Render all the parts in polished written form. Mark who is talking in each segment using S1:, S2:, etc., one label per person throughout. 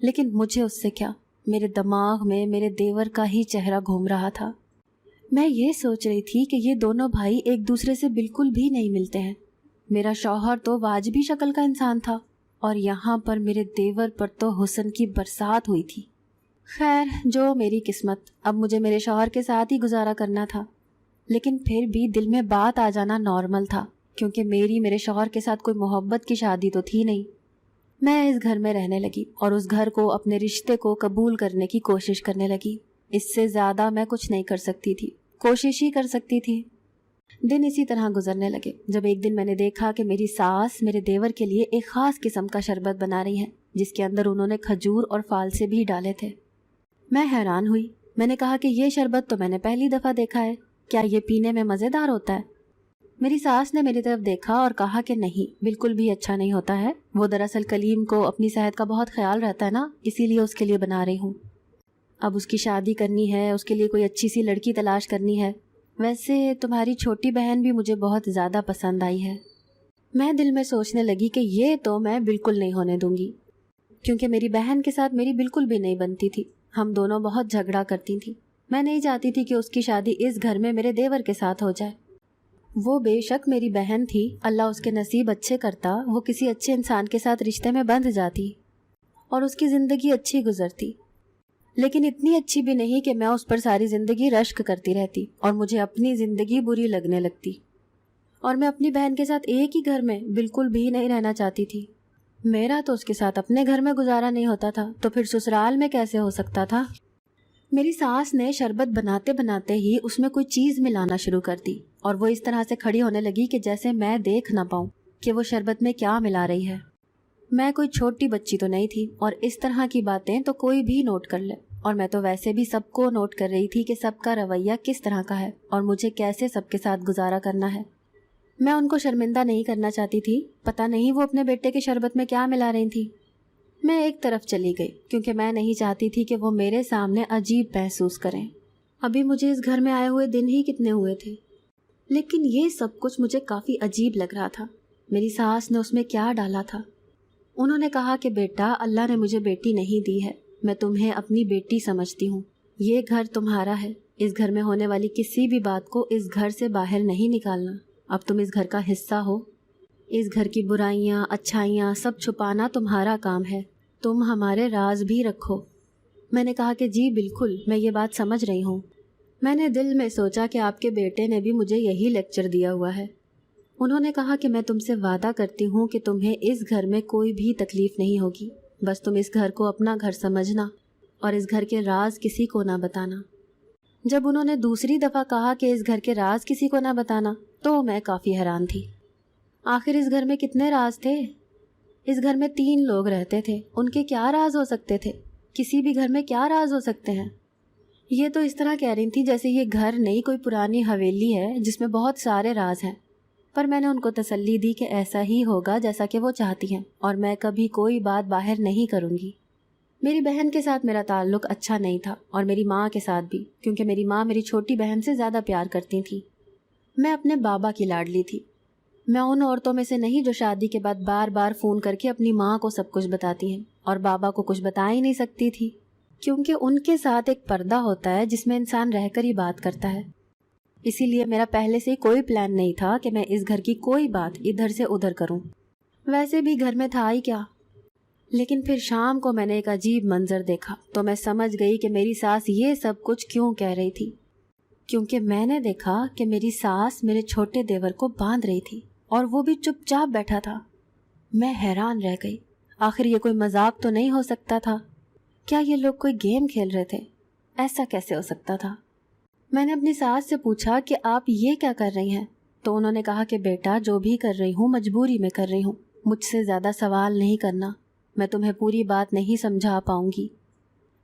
S1: لیکن مجھے اس سے کیا، میرے دماغ میں میرے دیور کا ہی چہرہ گھوم رہا تھا۔ میں یہ سوچ رہی تھی کہ یہ دونوں بھائی ایک دوسرے سے بالکل بھی نہیں ملتے ہیں۔ میرا شوہر تو واجبی شکل کا انسان تھا اور یہاں پر میرے دیور پر تو حسن کی برسات ہوئی تھی۔ خیر، جو میری قسمت، اب مجھے میرے شوہر کے ساتھ ہی گزارا کرنا تھا۔ لیکن پھر بھی دل میں بات آ جانا نارمل تھا، کیونکہ میرے شوہر کے ساتھ کوئی محبت کی شادی تو تھی نہیں۔ میں اس گھر میں رہنے لگی اور اس گھر کو، اپنے رشتے کو قبول کرنے کی کوشش کرنے لگی۔ اس سے زیادہ میں کچھ نہیں کر سکتی تھی، کوشش ہی کر سکتی تھی۔ دن اسی طرح گزرنے لگے جب ایک دن میں نے دیکھا کہ میری ساس میرے دیور کے لیے ایک خاص قسم کا شربت بنا رہی ہے، جس کے اندر انہوں نے کھجور اور فالسے بھی ڈالے تھے۔ میں حیران ہوئی۔ میں نے کہا کہ یہ شربت تو میں نے پہلی دفعہ دیکھا ہے، کیا یہ پینے میں مزیدار ہوتا ہے؟ میری ساس نے میری طرف دیکھا اور کہا کہ نہیں، بالکل بھی اچھا نہیں ہوتا ہے، وہ دراصل کلیم کو اپنی صحت کا بہت خیال رہتا ہے نا، اسی لیے اس کے لیے بنا رہی ہوں۔ اب اس کی شادی کرنی ہے، اس کے لیے کوئی اچھی سی لڑکی تلاش کرنی ہے۔ ویسے تمہاری چھوٹی بہن بھی مجھے بہت زیادہ پسند آئی ہے۔ میں دل میں سوچنے لگی کہ یہ تو میں بالکل نہیں ہونے دوں گی، کیونکہ میری بہن کے ساتھ میری بالکل بھی نہیں بنتی تھی۔ ہم دونوں بہت جھگڑا کرتی تھیں۔ میں نہیں چاہتی تھی کہ اس کی شادی اس گھر میں میرے دیور کے ساتھ ہو جائے۔ وہ بے شک میری بہن تھی، اللہ اس کے نصیب اچھے کرتا، وہ کسی اچھے انسان کے ساتھ رشتے میں بندھ جاتی اور اس کی زندگی اچھی گزرتی، لیکن اتنی اچھی بھی نہیں کہ میں اس پر ساری زندگی رشک کرتی رہتی اور مجھے اپنی زندگی بری لگنے لگتی، اور میں اپنی بہن کے ساتھ ایک ہی گھر میں بالکل بھی نہیں رہنا چاہتی تھی۔ میرا تو اس کے ساتھ اپنے گھر میں گزارا نہیں ہوتا تھا، تو پھر سسرال میں کیسے ہو سکتا تھا؟ میری ساس نے شربت بناتے بناتے ہی اس میں کوئی چیز ملانا شروع کر دی، اور وہ اس طرح سے کھڑی ہونے لگی کہ جیسے میں دیکھ نہ پاؤں کہ وہ شربت میں کیا ملا رہی ہے۔ میں کوئی چھوٹی بچی تو نہیں تھی، اور اس طرح کی باتیں تو کوئی بھی نوٹ کر لے، اور میں تو ویسے بھی سب کو نوٹ کر رہی تھی کہ سب کا رویہ کس طرح کا ہے اور مجھے کیسے سب کے ساتھ گزارا کرنا ہے۔ میں ان کو شرمندہ نہیں کرنا چاہتی تھی، پتہ نہیں وہ اپنے بیٹے کے شربت میں کیا ملا رہی تھی۔ میں ایک طرف چلی گئی کیونکہ میں نہیں چاہتی تھی کہ وہ میرے سامنے عجیب محسوس کریں۔ ابھی مجھے اس گھر میں آئے ہوئے دن ہی کتنے ہوئے تھے، لیکن یہ سب کچھ مجھے کافی عجیب لگ رہا تھا۔ میری ساس نے اس میں کیا ڈالا تھا؟ انہوں نے کہا کہ بیٹا، اللہ نے مجھے بیٹی نہیں دی ہے، میں تمہیں اپنی بیٹی سمجھتی ہوں، یہ گھر تمہارا ہے، اس گھر میں ہونے والی کسی بھی بات کو اس گھر سے باہر نہیں نکالنا، اب تم اس گھر کا حصہ ہو، اس گھر کی برائیاں اچھائیاں سب چھپانا تمہارا کام ہے، تم ہمارے راز بھی رکھو۔ میں نے کہا کہ جی بالکل، میں یہ بات سمجھ رہی ہوں۔ میں نے دل میں سوچا کہ آپ کے بیٹے نے بھی مجھے یہی لیکچر دیا ہوا ہے۔ انہوں نے کہا کہ میں تم سے وعدہ کرتی ہوں کہ تمہیں اس گھر میں کوئی بھی تکلیف نہیں ہوگی، بس تم اس گھر کو اپنا گھر سمجھنا اور اس گھر کے راز کسی کو نہ بتانا۔ جب انہوں نے دوسری دفعہ کہا کہ اس گھر کے راز کسی کو نہ بتانا، تو میں کافی حیران تھی۔ آخر اس گھر میں کتنے راز تھے؟ اس گھر میں 3 لوگ رہتے تھے، ان کے کیا راز ہو سکتے تھے؟ کسی بھی گھر میں کیا راز ہو سکتے ہیں؟ یہ تو اس طرح کہہ رہی تھی جیسے یہ گھر نہیں کوئی پرانی حویلی ہے جس میں بہت سارے راز ہیں، پر میں نے ان کو تسلی دی کہ ایسا ہی ہوگا جیسا کہ وہ چاہتی ہیں، اور میں کبھی کوئی بات باہر نہیں کروں گی۔ میری بہن کے ساتھ میرا تعلق اچھا نہیں تھا، اور میری ماں کے ساتھ بھی، کیونکہ میری ماں میری چھوٹی بہن سے زیادہ پیار کرتی تھی۔ میں اپنے بابا کی لاڈلی تھی۔ میں ان عورتوں میں سے نہیں جو شادی کے بعد بار بار فون کر کے اپنی ماں کو سب کچھ بتاتی ہیں، اور بابا کو کچھ بتا ہی نہیں سکتی تھی، کیونکہ ان کے ساتھ ایک پردہ ہوتا ہے جس میں انسان رہ کر ہی بات کرتا ہے۔ اسی لیے میرا پہلے سے کوئی پلان نہیں تھا کہ میں اس گھر کی کوئی بات ادھر سے ادھر کروں، ویسے بھی گھر میں تھا ہی کیا۔ لیکن پھر شام کو میں نے ایک عجیب منظر دیکھا تو میں سمجھ گئی کہ میری ساس یہ سب کچھ کیوں کہہ رہی تھی، کیونکہ میں نے دیکھا کہ میری ساس میرے چھوٹے دیور کو باندھ رہی تھی، اور وہ بھی چپ چاپ بیٹھا تھا۔ میں حیران رہ گئی، آخر یہ کوئی مذاق تو نہیں ہو سکتا تھا؟ کیا یہ لوگ کوئی گیم کھیل رہے تھے؟ ایسا کیسے ہو سکتا تھا؟ میں نے اپنی ساس سے پوچھا کہ آپ یہ کیا کر رہی ہیں؟ تو انہوں نے کہا کہ بیٹا، جو بھی کر رہی ہوں مجبوری میں کر رہی ہوں، مجھ سے زیادہ سوال نہیں کرنا، میں تمہیں پوری بات نہیں سمجھا پاؤں گی۔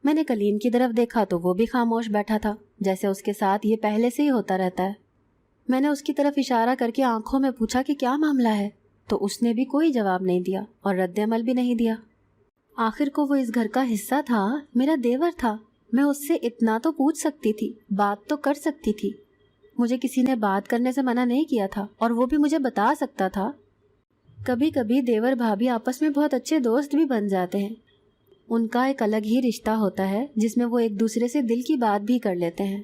S1: میں نے کلیم کی طرف دیکھا تو وہ بھی خاموش بیٹھا تھا، جیسے اس کے ساتھ یہ پہلے سے ہی ہوتا رہتا ہے۔ میں نے اس کی طرف اشارہ کر کے آنکھوں میں پوچھا کہ کیا معاملہ ہے، تو اس نے بھی کوئی جواب نہیں دیا اور رد عمل بھی نہیں دیا۔ آخر کو وہ اس گھر کا حصہ تھا، میرا دیور تھا، میں اس سے اتنا تو پوچھ سکتی تھی، بات تو کر سکتی تھی۔ مجھے کسی نے بات کرنے سے منع نہیں کیا تھا، اور وہ بھی مجھے بتا سکتا تھا۔ کبھی کبھی دیور بھابھی آپس میں بہت اچھے دوست بھی بن جاتے ہیں۔ ان کا ایک الگ ہی رشتہ ہوتا ہے جس میں وہ ایک دوسرے سے دل کی بات بھی کر لیتے ہیں۔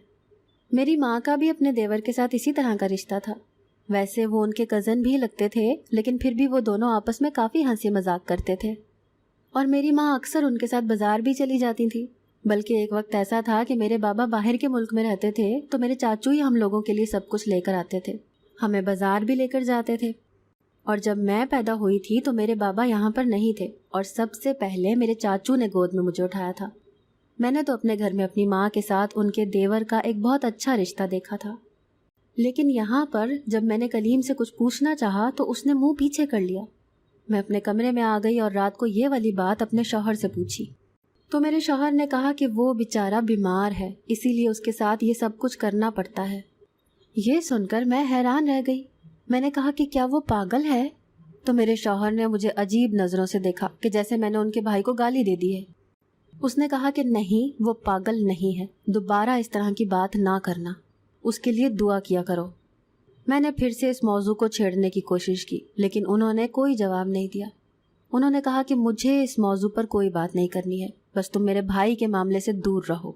S1: میری ماں کا بھی اپنے دیور کے ساتھ اسی طرح کا رشتہ تھا۔ ویسے وہ ان کے کزن بھی لگتے تھے، لیکن پھر بھی وہ دونوں آپس میں کافی ہنسی مذاق کرتے تھے، اور میری ماں اکثر ان کے ساتھ بازار بھی چلی جاتی تھی۔ بلکہ ایک وقت ایسا تھا کہ میرے بابا باہر کے ملک میں رہتے تھے تو میرے چاچو ہی ہم لوگوں کے لیے سب کچھ لے کر آتے تھے، ہمیں بازار بھی لے کر جاتے تھے۔ اور جب میں پیدا ہوئی تھی تو میرے بابا یہاں پر نہیں تھے، اور سب سے پہلے میرے چاچو نے گود میں مجھے اٹھایا تھا۔ میں نے تو اپنے گھر میں اپنی ماں کے ساتھ ان کے دیور کا ایک بہت اچھا رشتہ دیکھا تھا، لیکن یہاں پر جب میں نے کلیم سے کچھ پوچھنا چاہا تو اس نے منہ پیچھے کر لیا۔ میں اپنے کمرے میں آ گئی اور رات کو یہ والی بات اپنے شوہر سے پوچھی تو میرے شوہر نے کہا کہ وہ بیچارہ بیمار ہے، اسی لیے اس کے ساتھ یہ سب کچھ کرنا پڑتا ہے۔ یہ سن کر میں حیران رہ گئی۔ میں نے کہا کہ کیا وہ پاگل ہے؟ تو میرے شوہر نے مجھے عجیب نظروں سے دیکھا کہ جیسے میں نے ان کے بھائی کو گالی دے دی ہے۔ اس نے کہا کہ نہیں، وہ پاگل نہیں ہے، دوبارہ اس طرح کی بات نہ کرنا، اس کے لیے دعا کیا کرو۔ میں نے پھر سے اس موضوع کو چھیڑنے کی کوشش کی، لیکن انہوں نے کوئی جواب نہیں دیا۔ انہوں نے کہا کہ مجھے اس موضوع پر کوئی بات نہیں کرنی ہے، بس تم میرے بھائی کے معاملے سے دور رہو۔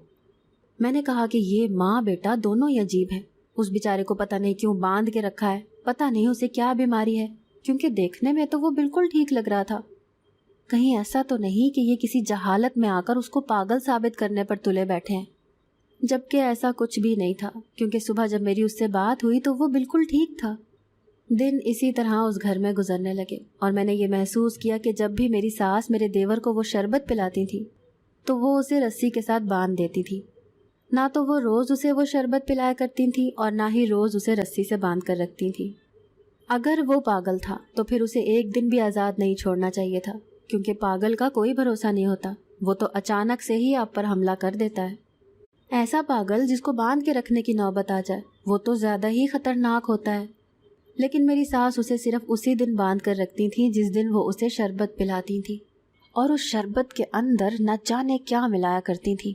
S1: میں نے کہا کہ یہ ماں بیٹا دونوں ہی عجیب ہیں، اس بیچارے کو پتہ نہیں کیوں باندھ کے رکھا ہے، پتہ نہیں اسے کیا بیماری ہے، کیونکہ دیکھنے میں تو وہ بالکل ٹھیک لگ رہا تھا۔ کہیں ایسا تو نہیں کہ یہ کسی جہالت میں آ کر اس کو پاگل ثابت کرنے پر تلے بیٹھے ہیں؟ جبکہ ایسا کچھ بھی نہیں تھا، کیونکہ صبح جب میری اس سے بات ہوئی تو وہ بالکل ٹھیک تھا۔ دن اسی طرح اس گھر میں گزرنے لگے، اور میں نے یہ محسوس کیا کہ جب بھی میری ساس میرے دیور کو وہ شربت پلاتی تھی تو وہ اسے رسی کے ساتھ باندھ دیتی تھی۔ نہ تو وہ روز اسے وہ شربت پلایا کرتی تھی اور نہ ہی روز اسے رسی سے باندھ کر رکھتی تھی۔ اگر وہ پاگل تھا تو پھر اسے ایک دن بھی آزاد نہیں چھوڑنا چاہیے تھا، کیونکہ پاگل کا کوئی بھروسہ نہیں ہوتا، وہ تو اچانک سے ہی آپ پر حملہ کر دیتا ہے۔ ایسا پاگل جس کو باندھ کے رکھنے کی نوبت آ جائے وہ تو زیادہ ہی خطرناک ہوتا ہے۔ لیکن میری ساس اسے صرف اسی دن باندھ کر رکھتی تھیں جس دن وہ اسے شربت پلاتی تھی، اور اس شربت کے اندر نہ جانے کیا ملایا کرتی تھی۔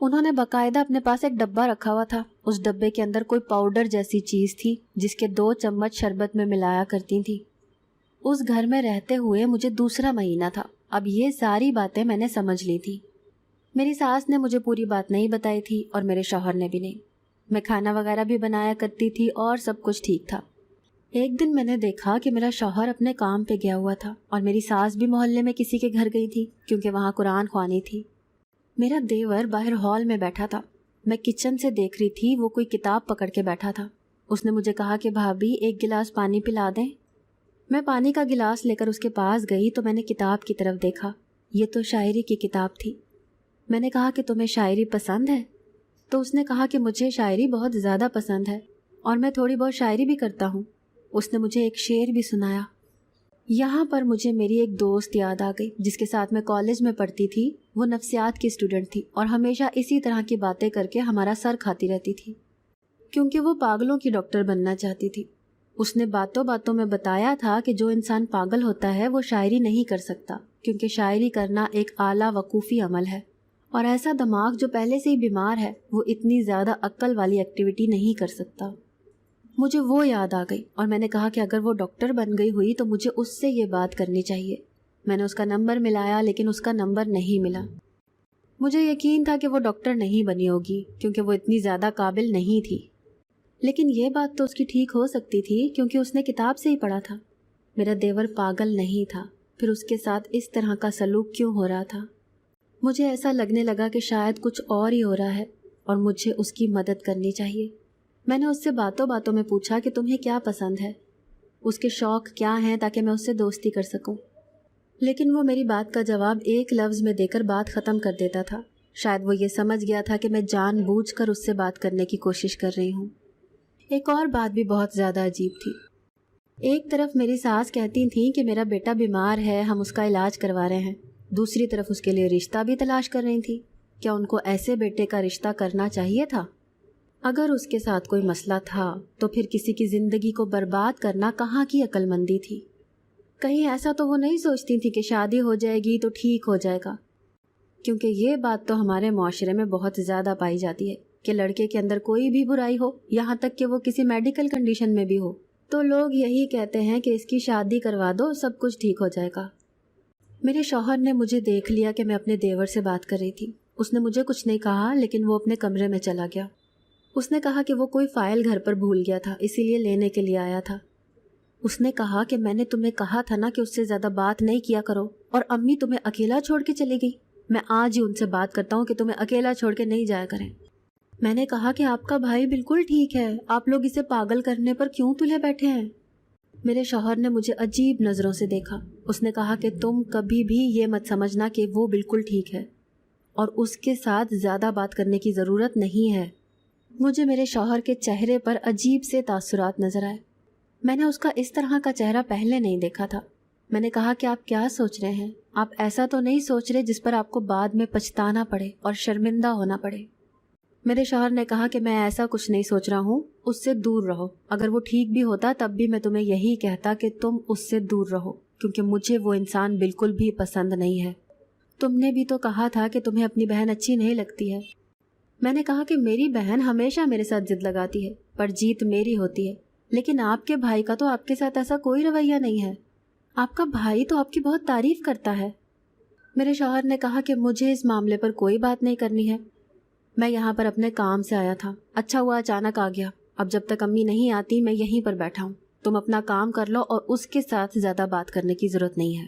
S1: انہوں نے باقاعدہ اپنے پاس ایک ڈبہ رکھا ہوا تھا، اس ڈبے کے اندر کوئی پاؤڈر جیسی چیز تھی جس کے 2 چمچ شربت میں ملایا کرتی تھی۔ اس گھر میں رہتے ہوئے مجھے دوسرا مہینہ تھا، اب یہ ساری باتیں میں نے سمجھ لی تھی۔ میری ساس نے مجھے پوری بات نہیں بتائی تھی اور میرے شوہر نے بھی نہیں۔ میں کھانا وغیرہ بھی بنایا کرتی تھی اور سب کچھ ٹھیک تھا۔ ایک دن میں نے دیکھا کہ میرا شوہر اپنے کام پہ گیا ہوا تھا اور میری ساس بھی محلے میں کسی کے گھر گئی تھی کیونکہ وہاں قرآن خوانی تھی۔ میرا دیور باہر ہال میں بیٹھا تھا، میں کچن سے دیکھ رہی تھی وہ کوئی کتاب پکڑ کے بیٹھا تھا۔ اس نے مجھے کہا کہ بھابھی ایک گلاس پانی پلا دیں۔ میں پانی کا گلاس لے کر اس کے پاس گئی تو میں نے کتاب کی طرف دیکھا، یہ تو شاعری کی کتاب تھی۔ میں نے کہا کہ تمہیں شاعری پسند ہے؟ تو اس نے کہا کہ مجھے شاعری بہت زیادہ پسند ہے اور میں تھوڑی بہت شاعری بھی کرتا ہوں۔ اس نے مجھے ایک شعر بھی سنایا۔ یہاں پر مجھے میری ایک دوست یاد آ گئی جس کے ساتھ میں کالج میں پڑھتی تھی۔ وہ نفسیات کی اسٹوڈنٹ تھی اور ہمیشہ اسی طرح کی باتیں کر کے ہمارا سر کھاتی رہتی تھی، کیونکہ وہ پاگلوں کی ڈاکٹر بننا چاہتی تھی۔ اس نے باتوں باتوں میں بتایا تھا کہ جو انسان پاگل ہوتا ہے وہ شاعری نہیں کر سکتا، کیونکہ شاعری کرنا ایک اعلیٰ وقوفی عمل ہے، اور ایسا دماغ جو پہلے سے ہی بیمار ہے وہ اتنی زیادہ عقل والی ایکٹیویٹی نہیں کر سکتا۔ مجھے وہ یاد آ گئی اور میں نے کہا کہ اگر وہ ڈاکٹر بن گئی ہوئی تو مجھے اس سے یہ بات کرنی چاہیے۔ میں نے اس کا نمبر ملایا لیکن اس کا نمبر نہیں ملا۔ مجھے یقین تھا کہ وہ ڈاکٹر نہیں بنی ہوگی کیونکہ وہ اتنی زیادہ قابل نہیں تھی، لیکن یہ بات تو اس کی ٹھیک ہو سکتی تھی کیونکہ اس نے کتاب سے ہی پڑھا تھا۔ میرا دیور پاگل نہیں تھا، پھر اس کے ساتھ اس طرح کا سلوک کیوں ہو رہا تھا؟ مجھے ایسا لگنے لگا کہ شاید کچھ اور ہی ہو رہا ہے اور مجھے اس کی مدد کرنی چاہیے۔ میں نے اس سے باتوں باتوں میں پوچھا کہ تمہیں کیا پسند ہے، اس کے شوق کیا ہیں، تاکہ میں اس سے دوستی کر سکوں، لیکن وہ میری بات کا جواب ایک لفظ میں دے کر بات ختم کر دیتا تھا۔ شاید وہ یہ سمجھ گیا تھا کہ میں جان بوجھ کر اس سے بات کرنے کی کوشش کر رہی ہوں۔ ایک اور بات بھی بہت زیادہ عجیب تھی۔ ایک طرف میری ساس کہتی تھیں کہ میرا بیٹا بیمار ہے، ہم اس کا علاج کروا رہے ہیں، دوسری طرف اس کے لیے رشتہ بھی تلاش کر رہی تھی۔ کیا ان کو ایسے بیٹے کا رشتہ کرنا چاہیے تھا؟ اگر اس کے ساتھ کوئی مسئلہ تھا تو پھر کسی کی زندگی کو برباد کرنا کہاں کی عقل مندی تھی؟ کہیں ایسا تو وہ نہیں سوچتی تھی کہ شادی ہو جائے گی تو ٹھیک ہو جائے گا، کیونکہ یہ بات تو ہمارے معاشرے میں بہت زیادہ پائی جاتی ہے کہ لڑکے کے اندر کوئی بھی برائی ہو، یہاں تک کہ وہ کسی میڈیکل کنڈیشن میں بھی ہو، تو لوگ یہی کہتے ہیں کہ اس کی شادی کروا دو، سب کچھ ٹھیک ہو جائے گا۔ میرے شوہر نے مجھے دیکھ لیا کہ میں اپنے دیور سے بات کر رہی تھی۔ اس نے مجھے کچھ نہیں کہا، لیکن وہ اپنے کمرے میں چلا گیا۔ اس نے کہا کہ وہ کوئی فائل گھر پر بھول گیا تھا، اسی لیے لینے کے لیے آیا تھا۔ اس نے کہا کہ میں نے تمہیں کہا تھا نا کہ اس سے زیادہ بات نہیں کیا کرو، اور امی تمہیں اکیلا چھوڑ کے چلی گئی۔ میں آج ہی ان سے بات کرتا ہوں کہ تمہیں اکیلا چھوڑ کے نہیں جایا کریں۔ میں نے کہا کہ آپ کا بھائی بالکل ٹھیک ہے، آپ لوگ اسے پاگل کرنے پر کیوں تلے بیٹھے ہیں؟ میرے شوہر نے مجھے عجیب نظروں سے دیکھا۔ اس نے کہا کہ تم کبھی بھی یہ مت سمجھنا کہ وہ بالکل ٹھیک ہے اور اس کے ساتھ زیادہ بات کرنے کی ضرورت نہیں ہے۔ مجھے میرے شوہر کے چہرے پر عجیب سے تاثرات نظر آئے۔ میں نے اس کا اس طرح کا چہرہ پہلے نہیں دیکھا تھا۔ میں نے کہا کہ آپ کیا سوچ رہے ہیں؟ آپ ایسا تو نہیں سوچ رہے جس پر آپ کو بعد میں پچھتانا پڑے اور شرمندہ ہونا پڑے؟ میرے شوہر نے کہا کہ میں ایسا کچھ نہیں سوچ رہا ہوں، اس سے دور رہو۔ اگر وہ ٹھیک بھی ہوتا تب بھی میں تمہیں یہی کہتا کہ تم اس سے دور رہو، کیونکہ مجھے وہ انسان بالکل بھی پسند نہیں ہے۔ تم نے بھی تو کہا تھا کہ تمہیں اپنی بہن اچھی نہیں لگتی ہے۔ میں نے کہا کہ میری بہن ہمیشہ میرے ساتھ ضد لگاتی ہے، پر جیت میری ہوتی ہے، لیکن آپ کے بھائی کا تو آپ کے ساتھ ایسا کوئی رویہ نہیں ہے۔ آپ کا بھائی تو آپ کی بہت تعریف کرتا ہے۔ میرے شوہر نے کہا کہ مجھے اس معاملے پر کوئی بات نہیں کرنی ہے، میں یہاں پر اپنے کام سے آیا تھا، اچھا ہوا اچانک آ گیا، اب جب تک امی نہیں آتی میں یہیں پر بیٹھا ہوں، تم اپنا کام کر لو اور اس کے ساتھ زیادہ بات کرنے کی ضرورت نہیں ہے۔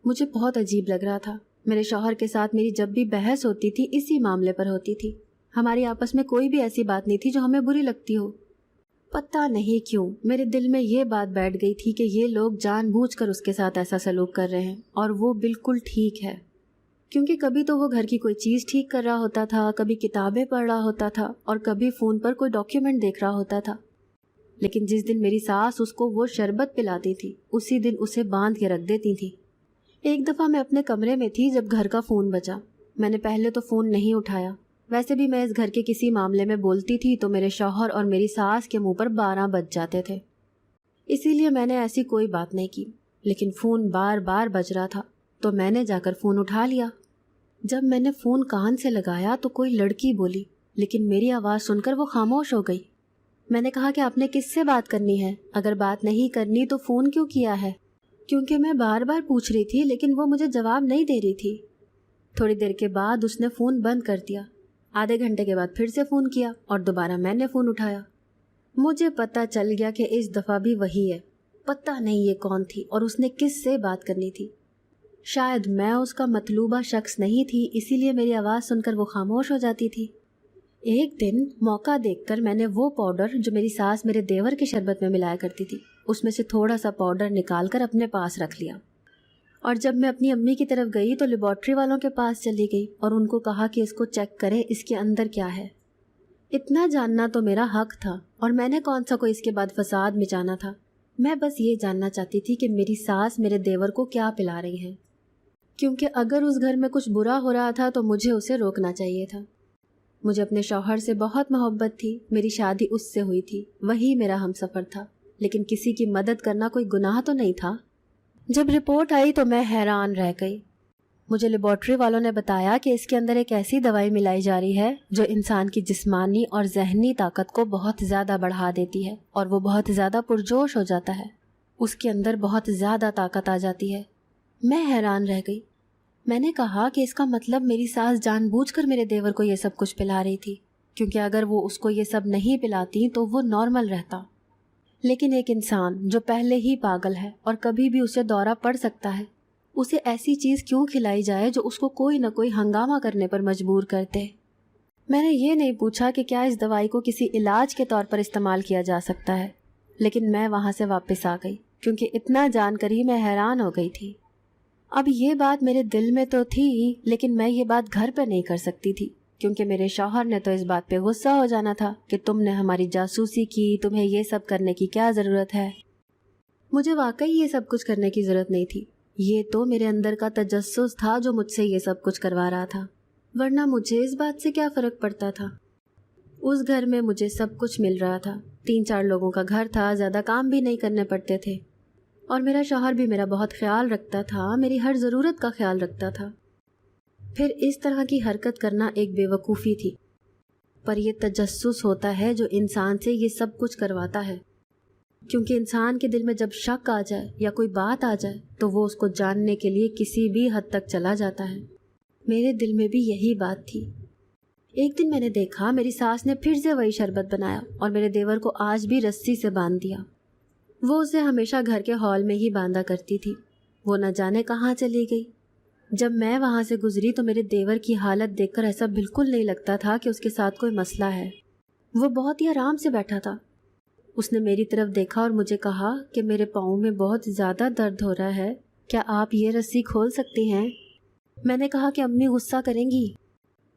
S1: مجھے بہت عجیب لگ رہا تھا۔ میرے شوہر کے ساتھ میری جب بھی بحث ہوتی تھی اسی معاملے پر ہوتی تھی، ہماری آپس میں کوئی بھی ایسی بات نہیں تھی جو ہمیں بری لگتی ہو۔ پتہ نہیں کیوں میرے دل میں یہ بات بیٹھ گئی تھی کہ یہ لوگ جان بوجھ کر اس کے ساتھ ایسا سلوک کر رہے ہیں، اور وہ بالکل ٹھیک ہے، کیونکہ کبھی تو وہ گھر کی کوئی چیز ٹھیک کر رہا ہوتا تھا، کبھی کتابیں پڑھ رہا ہوتا تھا، اور کبھی فون پر کوئی ڈاکیومنٹ دیکھ رہا ہوتا تھا۔ لیکن جس دن میری ساس اس کو وہ شربت پلاتی تھی اسی دن اسے باندھ کے رکھ دیتی تھی۔ ایک دفعہ میں اپنے کمرے میں تھی جب گھر کا فون بجا۔ میں نے پہلے تو فون نہیں اٹھایا، ویسے بھی میں اس گھر کے کسی معاملے میں بولتی تھی تو میرے شوہر اور میری ساس کے منہ پر 12 بج جاتے تھے، اسی لیے میں نے ایسی کوئی بات نہیں کی۔ لیکن فون بار بار بج رہا تھا تو میں نے جا کر فون اٹھا لیا۔ جب میں نے فون کان سے لگایا تو کوئی لڑکی بولی، لیکن میری آواز سن کر وہ خاموش ہو گئی۔ میں نے کہا کہ آپ نے کس سے بات کرنی ہے؟ اگر بات نہیں کرنی تو فون کیوں کیا ہے؟ کیونکہ میں بار بار پوچھ رہی تھی لیکن وہ مجھے جواب نہیں دے رہی تھی۔ تھوڑی دیر کے بعد اس نے فون بند کر دیا۔ آدھے گھنٹے کے بعد پھر سے فون کیا اور دوبارہ میں نے فون اٹھایا۔ مجھے پتہ چل گیا کہ اس دفعہ بھی وہی ہے۔ پتہ نہیں یہ کون تھی اور اس نے کس سے بات کرنی تھی۔ شاید میں اس کا مطلوبہ شخص نہیں تھی، اسی لیے میری آواز سن کر وہ خاموش ہو جاتی تھی۔ ایک دن موقع دیکھ کر میں نے وہ پاؤڈر جو میری ساس میرے دیور کے شربت میں ملایا کرتی تھی اس میں سے تھوڑا سا پاؤڈر نکال کر اپنے پاس رکھ لیا، اور جب میں اپنی امی کی طرف گئی تو لیبارٹری والوں کے پاس چلی گئی اور ان کو کہا کہ اس کو چیک کریں اس کے اندر کیا ہے۔ اتنا جاننا تو میرا حق تھا، اور میں نے کون سا کوئی اس کے بعد فساد مچانا تھا۔ میں بس یہ جاننا چاہتی تھی کہ میری ساس میرے دیور کو کیا پلا رہی ہیں، کیونکہ اگر اس گھر میں کچھ برا ہو رہا تھا تو مجھے اسے روکنا چاہیے تھا۔ مجھے اپنے شوہر سے بہت محبت تھی، میری شادی اس سے ہوئی تھی، وہی میرا ہمسفر تھا، لیکن کسی کی مدد کرنا کوئی گناہ تو نہیں تھا۔ جب رپورٹ آئی تو میں حیران رہ گئی۔ مجھے لیبارٹری والوں نے بتایا کہ اس کے اندر ایک ایسی دوائی ملائی جا رہی ہے جو انسان کی جسمانی اور ذہنی طاقت کو بہت زیادہ بڑھا دیتی ہے اور وہ بہت زیادہ پرجوش ہو جاتا ہے، اس کے اندر بہت زیادہ طاقت آ جاتی ہے۔ میں حیران رہ گئی۔ میں نے کہا کہ اس کا مطلب میری ساس جان بوجھ کر میرے دیور کو یہ سب کچھ پلا رہی تھی، کیونکہ اگر وہ اس کو یہ سب نہیں پلاتی تو وہ نارمل رہتا۔ لیکن ایک انسان جو پہلے ہی پاگل ہے اور کبھی بھی اسے دورہ پڑ سکتا ہے، اسے ایسی چیز کیوں کھلائی جائے جو اس کو کوئی نہ کوئی ہنگامہ کرنے پر مجبور کرتے؟ میں نے یہ نہیں پوچھا کہ کیا اس دوائی کو کسی علاج کے طور پر استعمال کیا جا سکتا ہے، لیکن میں وہاں سے واپس آ گئی کیونکہ اتنا جان کر ہی میں حیران ہو گئی تھی۔ اب یہ بات میرے دل میں تو تھی لیکن میں یہ بات گھر پہ نہیں کر سکتی تھی، کیونکہ میرے شوہر نے تو اس بات پہ غصہ ہو جانا تھا کہ تم نے ہماری جاسوسی کی، تمہیں یہ سب کرنے کی کیا ضرورت ہے۔ مجھے واقعی یہ سب کچھ کرنے کی ضرورت نہیں تھی، یہ تو میرے اندر کا تجسس تھا جو مجھ سے یہ سب کچھ کروا رہا تھا، ورنہ مجھے اس بات سے کیا فرق پڑتا تھا۔ اس گھر میں مجھے سب کچھ مل رہا تھا، 3-4 لوگوں کا گھر تھا، زیادہ کام بھی نہیں کرنے پڑتے تھے، اور میرا شوہر بھی میرا بہت خیال رکھتا تھا، میری ہر ضرورت کا خیال رکھتا تھا۔ پھر اس طرح کی حرکت کرنا ایک بے وقوفی تھی، پر یہ تجسس ہوتا ہے جو انسان سے یہ سب کچھ کرواتا ہے۔ کیونکہ انسان کے دل میں جب شک آ جائے یا کوئی بات آ جائے تو وہ اس کو جاننے کے لیے کسی بھی حد تک چلا جاتا ہے۔ میرے دل میں بھی یہی بات تھی۔ ایک دن میں نے دیکھا میری ساس نے پھر سے وہی شربت بنایا اور میرے دیور کو آج بھی رسی سے باندھ دیا۔ وہ اسے ہمیشہ گھر کے ہال میں ہی باندھا کرتی تھی۔ وہ نہ جانے کہاں چلی گئی۔ جب میں وہاں سے گزری تو میرے دیور کی حالت دیکھ کر ایسا بالکل نہیں لگتا تھا کہ اس کے ساتھ کوئی مسئلہ ہے۔ وہ بہت ہی آرام سے بیٹھا تھا۔ اس نے میری طرف دیکھا اور مجھے کہا کہ میرے پاؤں میں بہت زیادہ درد ہو رہا ہے، کیا آپ یہ رسی کھول سکتی ہیں؟ میں نے کہا کہ امی غصہ کریں گی۔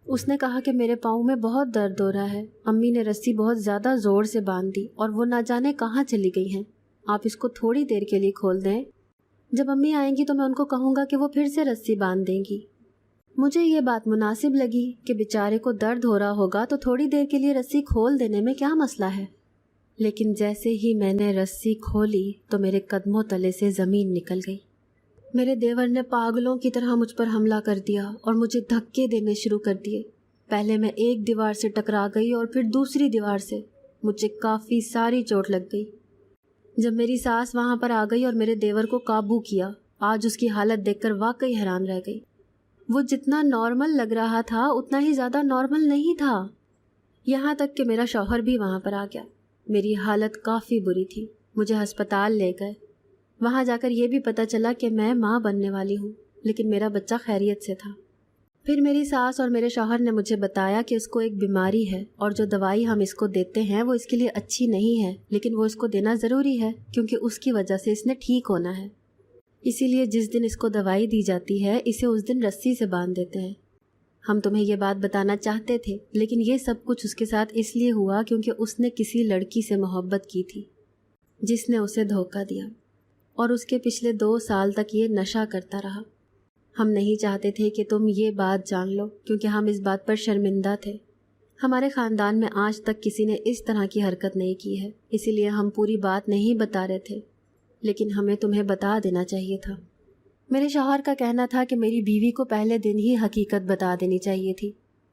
S1: اس نے کہا کہ میرے پاؤں میں بہت درد ہو رہا ہے۔ امی نے رسی بہت زیادہ زور سے باندھ دی اور وہ نہ جانے کہاں چلی گئی ہیں۔ آپ اس کو تھوڑی دیر کے لیے کھول دیں، جب امی آئیں گی تو میں ان کو کہوں گا کہ وہ پھر سے رسی باندھ دیں گی۔ مجھے یہ بات مناسب لگی کہ بیچارے کو درد ہو رہا ہوگا تو تھوڑی دیر کے لیے رسی کھول دینے میں کیا مسئلہ ہے۔ لیکن جیسے ہی میں نے رسی کھولی تو میرے قدموں تلے سے زمین نکل گئی۔ میرے دیور نے پاگلوں کی طرح مجھ پر حملہ کر دیا اور مجھے دھکے دینے شروع کر دیے۔ پہلے میں ایک دیوار سے ٹکرا گئی اور پھر دوسری دیوار سے۔ مجھے کافی ساری چوٹ لگ گئی۔ جب میری ساس وہاں پر آ گئی اور میرے دیور کو قابو کیا، آج اس کی حالت دیکھ کر واقعی حیران رہ گئی۔ وہ جتنا نارمل لگ رہا تھا اتنا ہی زیادہ نارمل نہیں تھا۔ یہاں تک کہ میرا شوہر بھی وہاں پر آ گیا۔ میری حالت کافی بری تھی۔ مجھے ہسپتال لے گئے۔ وہاں جا کر یہ بھی پتہ چلا کہ میں ماں بننے والی ہوں، لیکن میرا بچہ خیریت سے تھا۔ پھر میری ساس اور میرے شوہر نے مجھے بتایا کہ اس کو ایک بیماری ہے اور جو دوائی ہم اس کو دیتے ہیں وہ اس کے لیے اچھی نہیں ہے، لیکن وہ اس کو دینا ضروری ہے کیونکہ اس کی وجہ سے اس نے ٹھیک ہونا ہے۔ اسی لیے جس دن اس کو دوائی دی جاتی ہے اسے اس دن رسی سے باندھ دیتے ہیں۔ ہم تمہیں یہ بات بتانا چاہتے تھے، لیکن یہ سب کچھ اس کے ساتھ اس لیے ہوا کیونکہ اس نے کسی لڑکی سے محبت کی تھی جس نے اسے دھوکہ دیا، اور اس کے پچھلے 2 سال تک یہ نشہ کرتا رہا۔ ہم نہیں چاہتے تھے کہ تم یہ بات جان لو کیونکہ ہم اس بات پر شرمندہ تھے۔ ہمارے خاندان میں آج تک کسی نے اس طرح کی حرکت نہیں کی ہے، اسی لیے ہم پوری بات نہیں بتا رہے تھے، لیکن ہمیں تمہیں بتا دینا چاہیے تھا۔ میرے شوہر کا کہنا تھا کہ میری بیوی کو پہلے دن ہی حقیقت بتا دینی چاہیے تھی،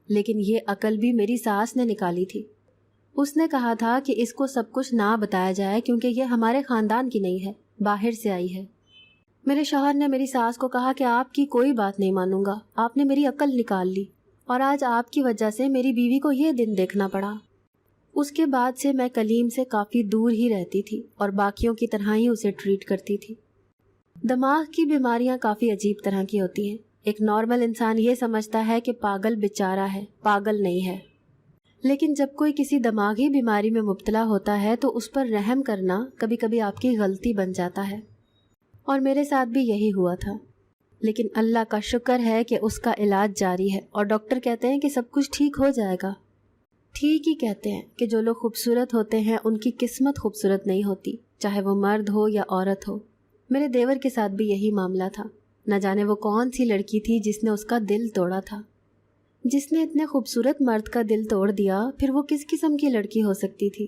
S1: لیکن یہ عقل بھی میری ساس نے نکالی تھی۔ اس نے کہا تھا کہ اس کو سب کچھ نہ بتایا جائے کیونکہ یہ ہمارے خاندان کی نہیں ہے، باہر سے آئی ہے۔ میرے شوہر نے میری ساس کو کہا کہ آپ کی کوئی بات نہیں مانوں گا، آپ نے میری عقل نکال لی اور آج آپ کی وجہ سے میری بیوی کو یہ دن دیکھنا پڑا۔ اس کے بعد سے میں کلیم سے کافی دور ہی رہتی تھی اور باقیوں کی طرح ہی اسے ٹریٹ کرتی تھی۔ دماغ کی بیماریاں کافی عجیب طرح کی ہوتی ہیں۔ ایک نارمل انسان یہ سمجھتا ہے کہ پاگل بیچارہ ہے، پاگل نہیں ہے، لیکن جب کوئی کسی دماغی بیماری میں مبتلا ہوتا ہے تو اس پر رحم کرنا کبھی کبھی آپ کی غلطی بن جاتا ہے، اور میرے ساتھ بھی یہی ہوا تھا۔ لیکن اللہ کا شکر ہے کہ اس کا علاج جاری ہے اور ڈاکٹر کہتے ہیں کہ سب کچھ ٹھیک ہو جائے گا۔ ٹھیک ہی کہتے ہیں کہ جو لوگ خوبصورت ہوتے ہیں ان کی قسمت خوبصورت نہیں ہوتی، چاہے وہ مرد ہو یا عورت ہو۔ میرے دیور کے ساتھ بھی یہی معاملہ تھا۔ نہ جانے وہ کون سی لڑکی تھی جس نے اس کا دل توڑا تھا۔ جس نے اتنے خوبصورت مرد کا دل توڑ دیا، پھر وہ کس قسم کی لڑکی ہو سکتی تھی؟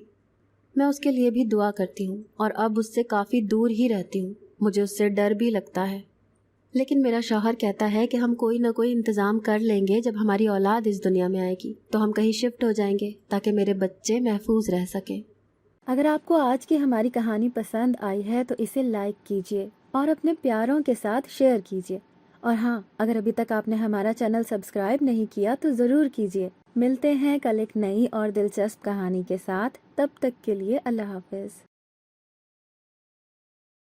S1: میں اس کے لیے بھی دعا کرتی ہوں اور اب اس سے کافی دور ہی رہتی ہوں۔ مجھے اس سے ڈر بھی لگتا ہے، لیکن میرا شوہر کہتا ہے کہ ہم کوئی نہ کوئی انتظام کر لیں گے۔ جب ہماری اولاد اس دنیا میں آئے گی تو ہم کہیں شفٹ ہو جائیں گے تاکہ میرے بچے محفوظ رہ سکیں۔
S2: اگر آپ کو آج کی ہماری کہانی پسند آئی ہے تو اسے لائک کیجیے اور اپنے پیاروں کے ساتھ شیئر کیجیے، اور ہاں، اگر ابھی تک آپ نے ہمارا چینل سبسکرائب نہیں کیا تو ضرور کیجیے۔ ملتے ہیں کل ایک نئی اور دلچسپ کہانی کے ساتھ، تب تک کے لیے اللہ حافظ۔